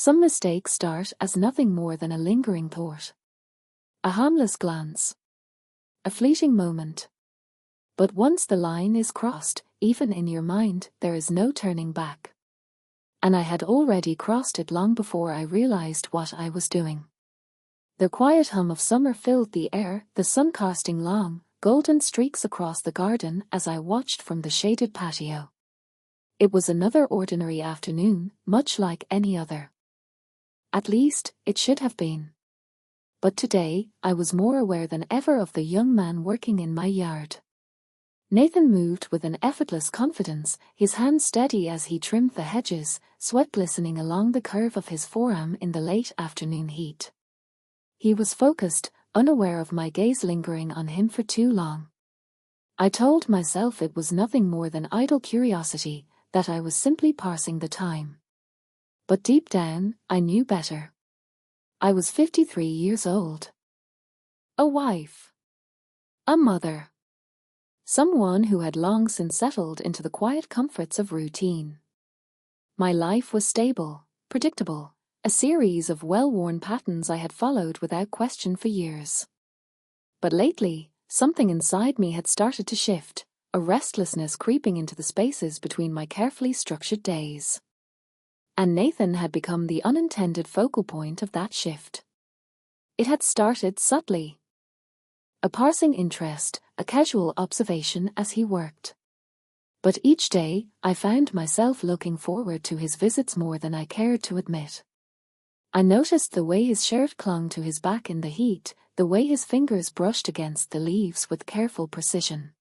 Some mistakes start as nothing more than a lingering thought. A harmless glance. A fleeting moment. But once the line is crossed, even in your mind, there is no turning back. And I had already crossed it long before I realized what I was doing. The quiet hum of summer filled the air, the sun casting long, golden streaks across the garden as I watched from the shaded patio. It was another ordinary afternoon, much like any other. At least, it should have been. But today, I was more aware than ever of the young man working in my yard. Nathan moved with an effortless confidence, his hands steady as he trimmed the hedges, sweat glistening along the curve of his forearm in the late afternoon heat. He was focused, unaware of my gaze lingering on him for too long. I told myself it was nothing more than idle curiosity, that I was simply passing the time. But deep down, I knew better. I was 53 years old. A wife. A mother. Someone who had long since settled into the quiet comforts of routine. My life was stable, predictable, a series of well-worn patterns I had followed without question for years. But lately, something inside me had started to shift, a restlessness creeping into the spaces between my carefully structured days. And Nathan had become the unintended focal point of that shift. It had started subtly. A passing interest, a casual observation as he worked. But each day, I found myself looking forward to his visits more than I cared to admit. I noticed the way his shirt clung to his back in the heat, the way his fingers brushed against the leaves with careful precision.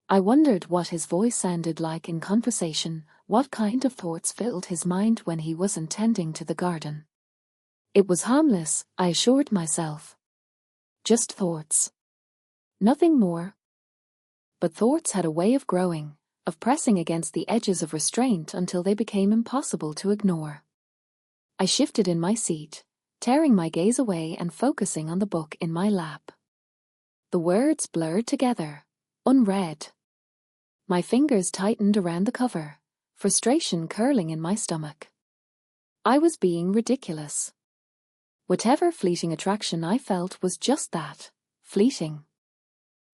I wondered what his voice sounded like in conversation, what kind of thoughts filled his mind when he wasn't tending to the garden. It was harmless, I assured myself. Just thoughts. Nothing more. But thoughts had a way of growing, of pressing against the edges of restraint until they became impossible to ignore. I shifted in my seat, tearing my gaze away and focusing on the book in my lap. The words blurred together, unread. My fingers tightened around the cover, frustration curling in my stomach. I was being ridiculous. Whatever fleeting attraction I felt was just that, fleeting.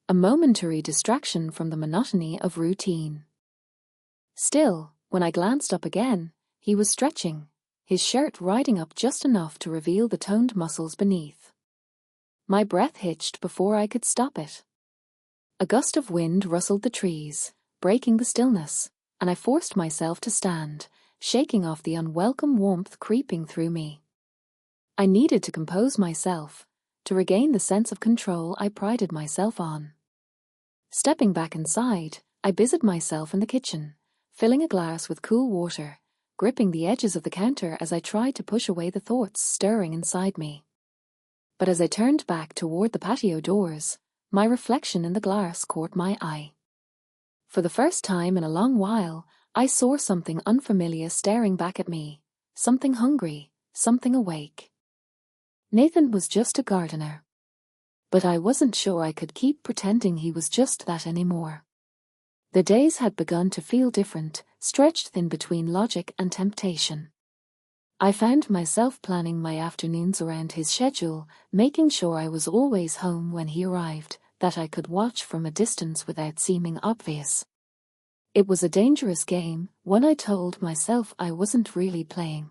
A momentary distraction from the monotony of routine. Still, when I glanced up again, he was stretching, his shirt riding up just enough to reveal the toned muscles beneath. My breath hitched before I could stop it. A gust of wind rustled the trees, breaking the stillness, and I forced myself to stand, shaking off the unwelcome warmth creeping through me. I needed to compose myself, to regain the sense of control I prided myself on. Stepping back inside, I busied myself in the kitchen, filling a glass with cool water, gripping the edges of the counter as I tried to push away the thoughts stirring inside me. But as I turned back toward the patio doors, my reflection in the glass caught my eye. For the first time in a long while, I saw something unfamiliar staring back at me, something hungry, something awake. Nathan was just a gardener. But I wasn't sure I could keep pretending he was just that anymore. The days had begun to feel different, stretched thin between logic and temptation. I found myself planning my afternoons around his schedule, making sure I was always home when he arrived, that I could watch from a distance without seeming obvious. It was a dangerous game, one I told myself I wasn't really playing.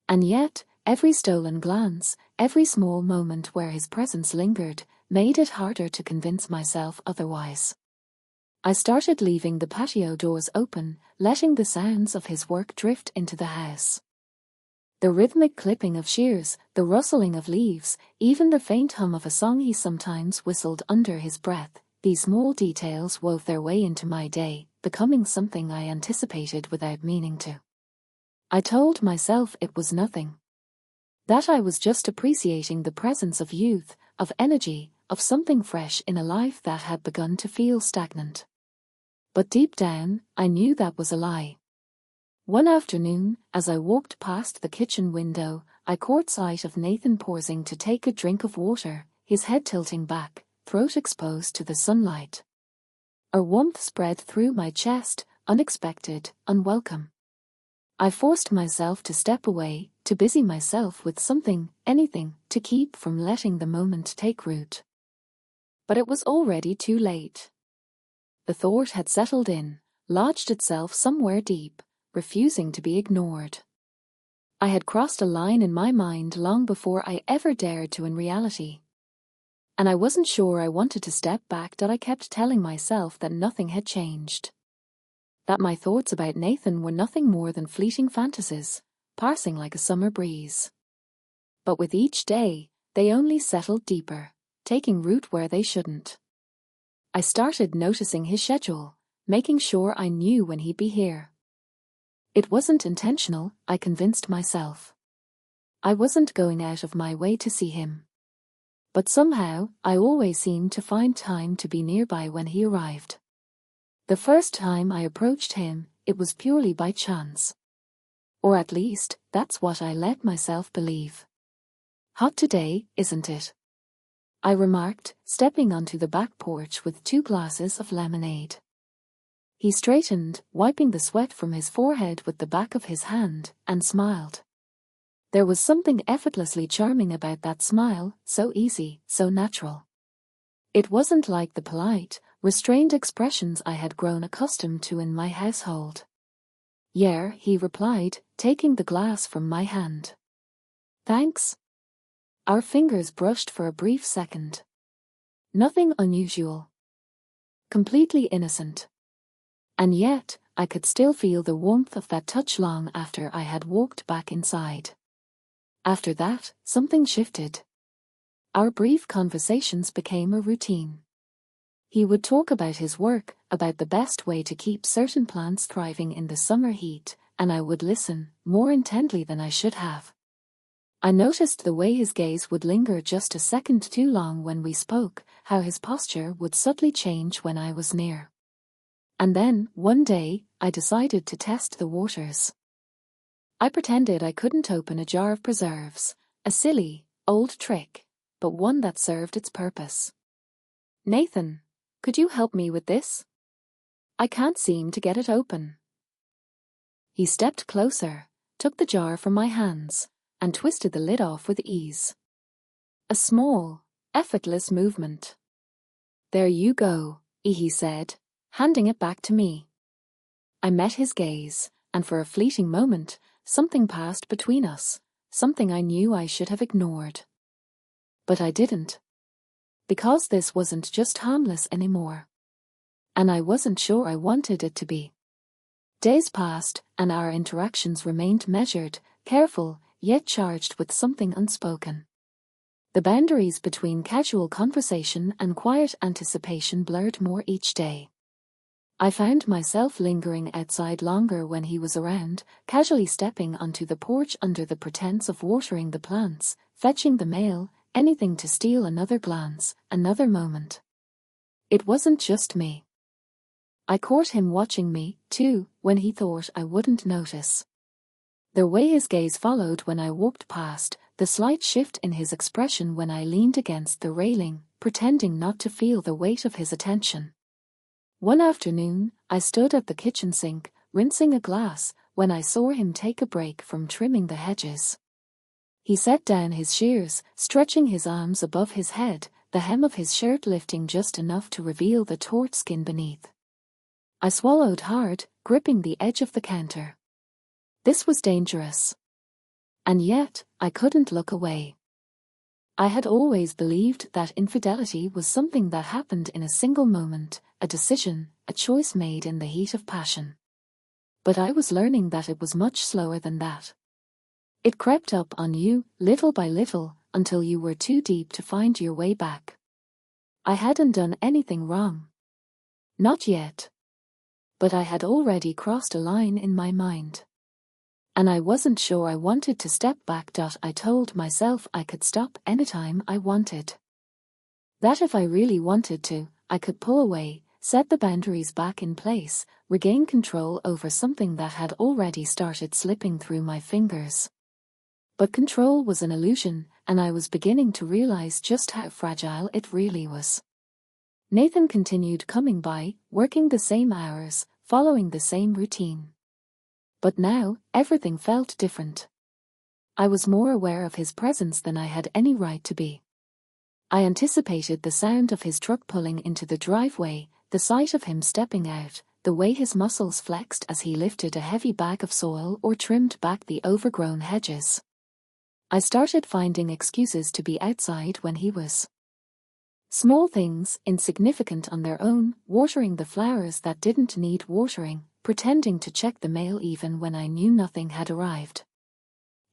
And yet, every stolen glance, every small moment where his presence lingered, made it harder to convince myself otherwise. I started leaving the patio doors open, letting the sounds of his work drift into the house. The rhythmic clipping of shears, the rustling of leaves, even the faint hum of a song he sometimes whistled under his breath, these small details wove their way into my day, becoming something I anticipated without meaning to. I told myself it was nothing. That I was just appreciating the presence of youth, of energy, of something fresh in a life that had begun to feel stagnant. But deep down, I knew that was a lie. One afternoon, as I walked past the kitchen window, I caught sight of Nathan pausing to take a drink of water, his head tilting back, throat exposed to the sunlight. A warmth spread through my chest, unexpected, unwelcome. I forced myself to step away, to busy myself with something, anything, to keep from letting the moment take root. But it was already too late. The thought had settled in, lodged itself somewhere deep, refusing to be ignored. I had crossed a line in my mind long before I ever dared to in reality. And I wasn't sure I wanted to step back, that I kept telling myself that nothing had changed. That my thoughts about Nathan were nothing more than fleeting fantasies, passing like a summer breeze. But with each day, they only settled deeper, taking root where they shouldn't. I started noticing his schedule, making sure I knew when he'd be here. It wasn't intentional, I convinced myself. I wasn't going out of my way to see him. But somehow, I always seemed to find time to be nearby when he arrived. The first time I approached him, it was purely by chance. Or at least, that's what I let myself believe. "Hot today, isn't it?" I remarked, stepping onto the back porch with 2 glasses of lemonade. He straightened, wiping the sweat from his forehead with the back of his hand, and smiled. There was something effortlessly charming about that smile, so easy, so natural. It wasn't like the polite, restrained expressions I had grown accustomed to in my household. "Yeah," he replied, taking the glass from my hand. "Thanks." Our fingers brushed for a brief second. Nothing unusual. Completely innocent. And yet, I could still feel the warmth of that touch long after I had walked back inside. After that, something shifted. Our brief conversations became a routine. He would talk about his work, about the best way to keep certain plants thriving in the summer heat, and I would listen, more intently than I should have. I noticed the way his gaze would linger just a second too long when we spoke, how his posture would subtly change when I was near. And then, one day, I decided to test the waters. I pretended I couldn't open a jar of preserves, a silly, old trick, but one that served its purpose. "Nathan, could you help me with this? I can't seem to get it open." He stepped closer, took the jar from my hands, and twisted the lid off with ease. A small, effortless movement. "There you go," he said, handing it back to me. I met his gaze, and for a fleeting moment, something passed between us, something I knew I should have ignored. But I didn't. Because this wasn't just harmless anymore. And I wasn't sure I wanted it to be. Days passed, and our interactions remained measured, careful, yet charged with something unspoken. The boundaries between casual conversation and quiet anticipation blurred more each day. I found myself lingering outside longer when he was around, casually stepping onto the porch under the pretense of watering the plants, fetching the mail, anything to steal another glance, another moment. It wasn't just me. I caught him watching me, too, when he thought I wouldn't notice. The way his gaze followed when I walked past, the slight shift in his expression when I leaned against the railing, pretending not to feel the weight of his attention. One afternoon, I stood at the kitchen sink, rinsing a glass, when I saw him take a break from trimming the hedges. He set down his shears, stretching his arms above his head, the hem of his shirt lifting just enough to reveal the taut skin beneath. I swallowed hard, gripping the edge of the counter. This was dangerous. And yet, I couldn't look away. I had always believed that infidelity was something that happened in a single moment, a decision, a choice made in the heat of passion. But I was learning that it was much slower than that. It crept up on you, little by little, until you were too deep to find your way back. I hadn't done anything wrong. Not yet. But I had already crossed a line in my mind. And I wasn't sure I wanted to step back. I told myself I could stop anytime I wanted. That if I really wanted to, I could pull away, set the boundaries back in place, regain control over something that had already started slipping through my fingers. But control was an illusion, and I was beginning to realize just how fragile it really was. Nathan continued coming by, working the same hours, following the same routine. But now, everything felt different. I was more aware of his presence than I had any right to be. I anticipated the sound of his truck pulling into the driveway, the sight of him stepping out, the way his muscles flexed as he lifted a heavy bag of soil or trimmed back the overgrown hedges. I started finding excuses to be outside when he was. Small things, insignificant on their own, watering the flowers that didn't need watering, pretending to check the mail even when I knew nothing had arrived.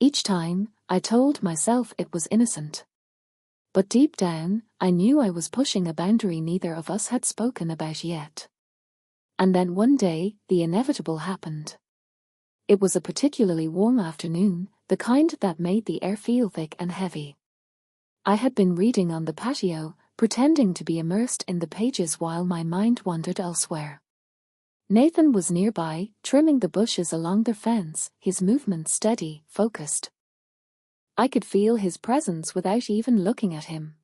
Each time, I told myself it was innocent. But deep down, I knew I was pushing a boundary neither of us had spoken about yet. And then one day, the inevitable happened. It was a particularly warm afternoon, the kind that made the air feel thick and heavy. I had been reading on the patio, pretending to be immersed in the pages while my mind wandered elsewhere. Nathan was nearby, trimming the bushes along the fence, his movements steady, focused. I could feel his presence without even looking at him.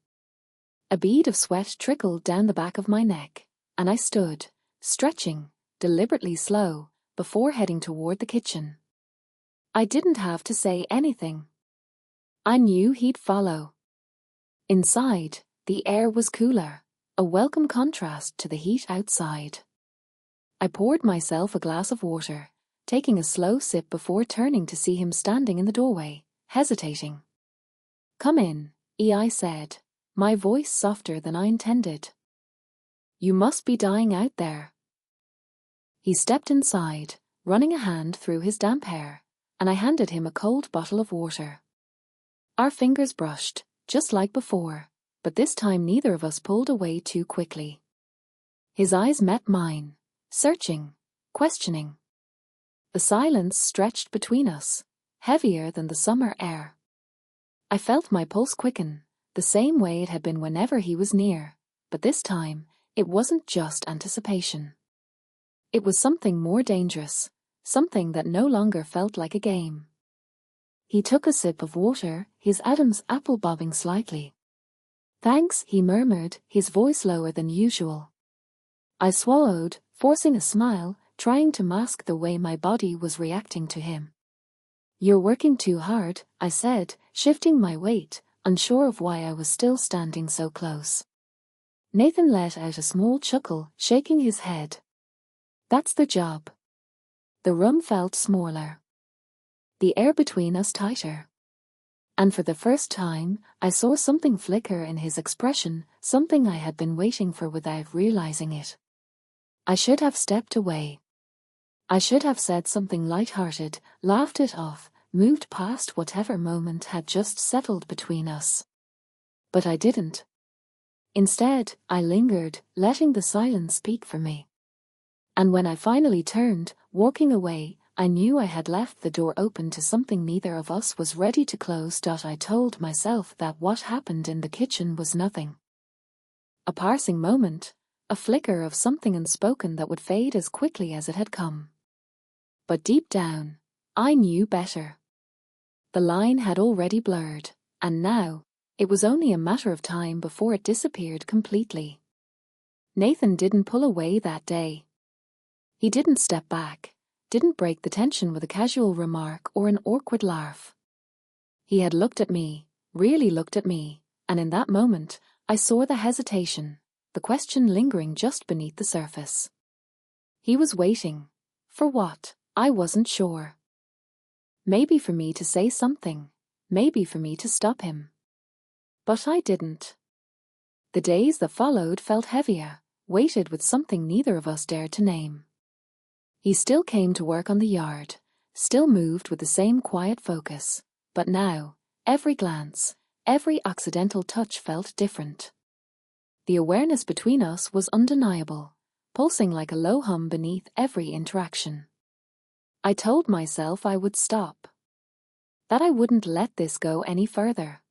A bead of sweat trickled down the back of my neck, and I stood, stretching, deliberately slow, before heading toward the kitchen. I didn't have to say anything. I knew he'd follow. Inside, the air was cooler, a welcome contrast to the heat outside. I poured myself a glass of water, taking a slow sip before turning to see him standing in the doorway, hesitating. "Come in," I said, my voice softer than I intended. "You must be dying out there." He stepped inside, running a hand through his damp hair, and I handed him a cold bottle of water. Our fingers brushed, just like before, but this time neither of us pulled away too quickly. His eyes met mine, searching, questioning. The silence stretched between us, heavier than the summer air. I felt my pulse quicken, the same way it had been whenever he was near, but this time, it wasn't just anticipation. It was something more dangerous, something that no longer felt like a game. He took a sip of water, his Adam's apple bobbing slightly. "Thanks," he murmured, his voice lower than usual. I swallowed, forcing a smile, trying to mask the way my body was reacting to him. "You're working too hard," I said, shifting my weight, unsure of why I was still standing so close. Nathan let out a small chuckle, shaking his head. "That's the job." The room felt smaller. The air between us tighter. And for the first time, I saw something flicker in his expression, something I had been waiting for without realizing it. I should have stepped away. I should have said something light-hearted, laughed it off, moved past whatever moment had just settled between us. But I didn't. Instead, I lingered, letting the silence speak for me. And when I finally turned, walking away, I knew I had left the door open to something neither of us was ready to close. I told myself that what happened in the kitchen was nothing. A passing moment, a flicker of something unspoken that would fade as quickly as it had come. But deep down, I knew better. The line had already blurred, and now, it was only a matter of time before it disappeared completely. Nathan didn't pull away that day. He didn't step back, didn't break the tension with a casual remark or an awkward laugh. He had looked at me, really looked at me, and in that moment, I saw the hesitation, the question lingering just beneath the surface. He was waiting. For what? I wasn't sure. Maybe for me to say something, maybe for me to stop him. But I didn't. The days that followed felt heavier, weighted with something neither of us dared to name. He still came to work on the yard, still moved with the same quiet focus, but now, every glance, every accidental touch felt different. The awareness between us was undeniable, pulsing like a low hum beneath every interaction. I told myself I would stop. That I wouldn't let this go any further.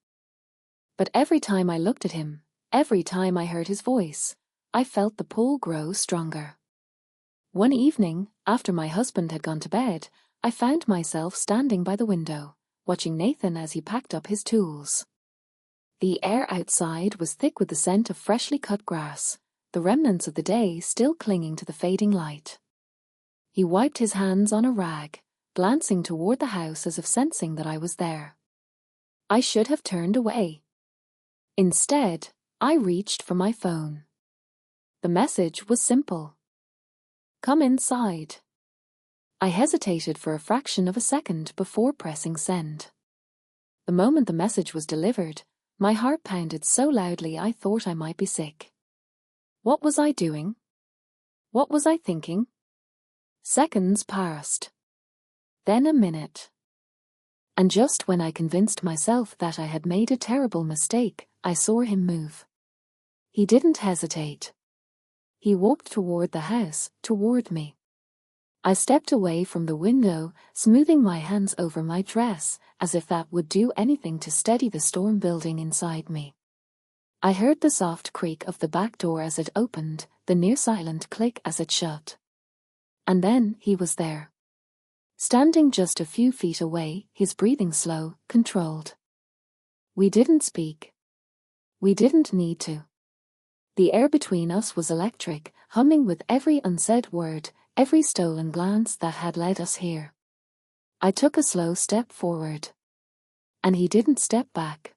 But every time I looked at him, every time I heard his voice, I felt the pull grow stronger. One evening, after my husband had gone to bed, I found myself standing by the window, watching Nathan as he packed up his tools. The air outside was thick with the scent of freshly cut grass, the remnants of the day still clinging to the fading light. He wiped his hands on a rag, glancing toward the house as if sensing that I was there. I should have turned away. Instead, I reached for my phone. The message was simple. Come inside. I hesitated for a fraction of a second before pressing send. The moment the message was delivered, my heart pounded so loudly I thought I might be sick. What was I doing? What was I thinking? Seconds passed. Then a minute. And just when I convinced myself that I had made a terrible mistake, I saw him move. He didn't hesitate. He walked toward the house, toward me. I stepped away from the window, smoothing my hands over my dress, as if that would do anything to steady the storm building inside me. I heard the soft creak of the back door as it opened, the near-silent click as it shut. And then he was there. Standing just a few feet away, his breathing slow, controlled. We didn't speak. We didn't need to. The air between us was electric, humming with every unsaid word, every stolen glance that had led us here. I took a slow step forward. And he didn't step back.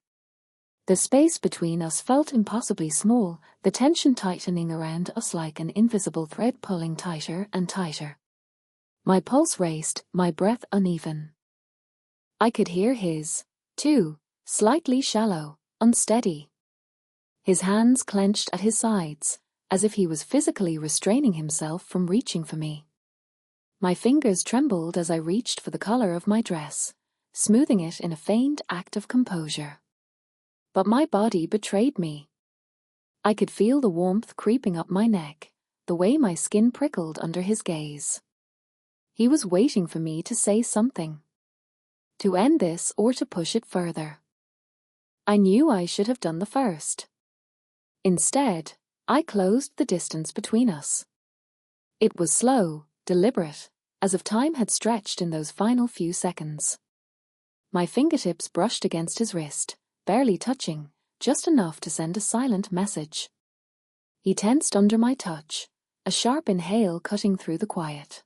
The space between us felt impossibly small, the tension tightening around us like an invisible thread pulling tighter and tighter. My pulse raced, my breath uneven. I could hear his, too, slightly shallow, unsteady. His hands clenched at his sides, as if he was physically restraining himself from reaching for me. My fingers trembled as I reached for the collar of my dress, smoothing it in a feigned act of composure. But my body betrayed me. I could feel the warmth creeping up my neck, the way my skin prickled under his gaze. He was waiting for me to say something. To end this or to push it further. I knew I should have done the first. Instead, I closed the distance between us. It was slow, deliberate, as if time had stretched in those final few seconds. My fingertips brushed against his wrist, barely touching, just enough to send a silent message. He tensed under my touch, a sharp inhale cutting through the quiet.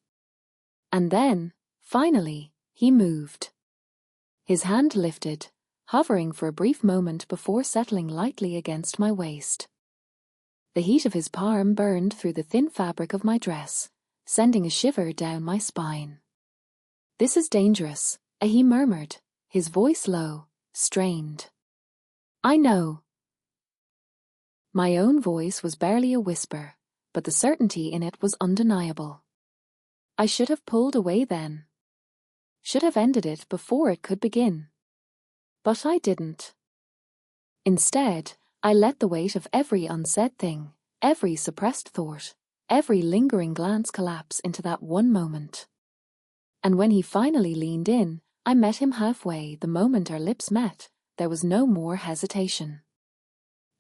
And then, finally, he moved. His hand lifted, hovering for a brief moment before settling lightly against my waist. The heat of his palm burned through the thin fabric of my dress, sending a shiver down my spine. "This is dangerous," he murmured, his voice low, strained. "I know." My own voice was barely a whisper, but the certainty in it was undeniable. I should have pulled away then. Should have ended it before it could begin. But I didn't. Instead, I let the weight of every unsaid thing, every suppressed thought, every lingering glance collapse into that one moment. And when he finally leaned in, I met him halfway. The moment our lips met, there was no more hesitation.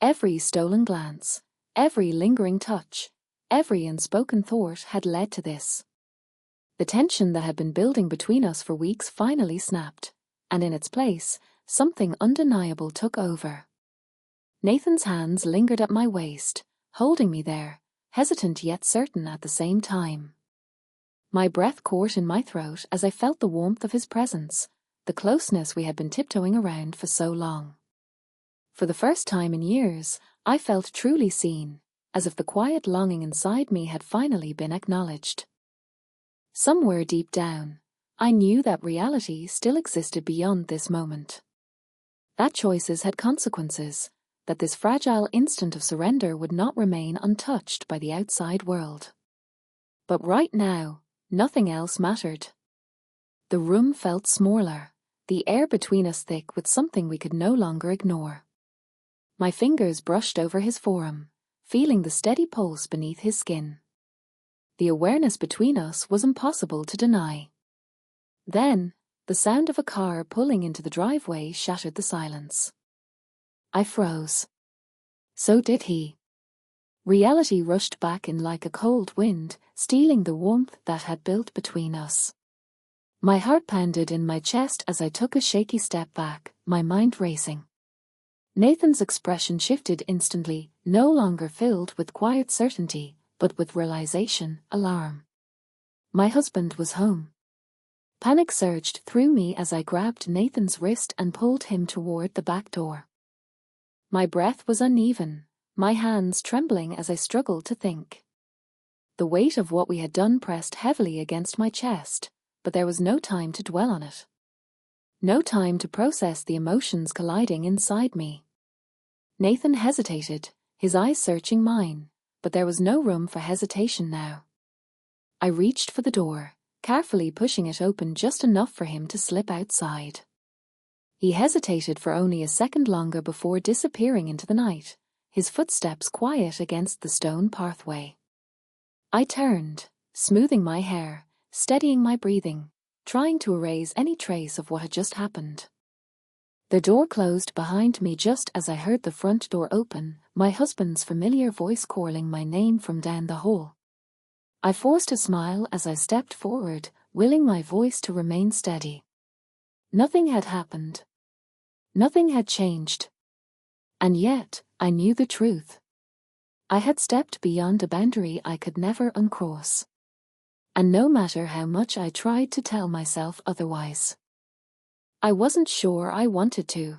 Every stolen glance, every lingering touch, every unspoken thought had led to this. The tension that had been building between us for weeks finally snapped, and in its place, something undeniable took over. Nathan's hands lingered at my waist, holding me there, hesitant yet certain at the same time. My breath caught in my throat as I felt the warmth of his presence, the closeness we had been tiptoeing around for so long. For the first time in years, I felt truly seen, as if the quiet longing inside me had finally been acknowledged. Somewhere deep down, I knew that reality still existed beyond this moment. That choices had consequences, that this fragile instant of surrender would not remain untouched by the outside world. But right now, nothing else mattered. The room felt smaller, the air between us thick with something we could no longer ignore. My fingers brushed over his forearm, feeling the steady pulse beneath his skin. The awareness between us was impossible to deny. Then, the sound of a car pulling into the driveway shattered the silence. I froze. So did he. Reality rushed back in like a cold wind, stealing the warmth that had built between us. My heart pounded in my chest as I took a shaky step back, my mind racing. Nathan's expression shifted instantly, no longer filled with quiet certainty, but with realization, alarm. My husband was home. Panic surged through me as I grabbed Nathan's wrist and pulled him toward the back door. My breath was uneven, my hands trembling as I struggled to think. The weight of what we had done pressed heavily against my chest, but there was no time to dwell on it. No time to process the emotions colliding inside me. Nathan hesitated, his eyes searching mine, but there was no room for hesitation now. I reached for the door, carefully pushing it open just enough for him to slip outside. He hesitated for only a second longer before disappearing into the night, his footsteps quiet against the stone pathway. I turned, smoothing my hair, steadying my breathing, trying to erase any trace of what had just happened. The door closed behind me just as I heard the front door open, my husband's familiar voice calling my name from down the hall. I forced a smile as I stepped forward, willing my voice to remain steady. Nothing had happened. Nothing had changed. And yet, I knew the truth. I had stepped beyond a boundary I could never uncross. And no matter how much I tried to tell myself otherwise, I wasn't sure I wanted to.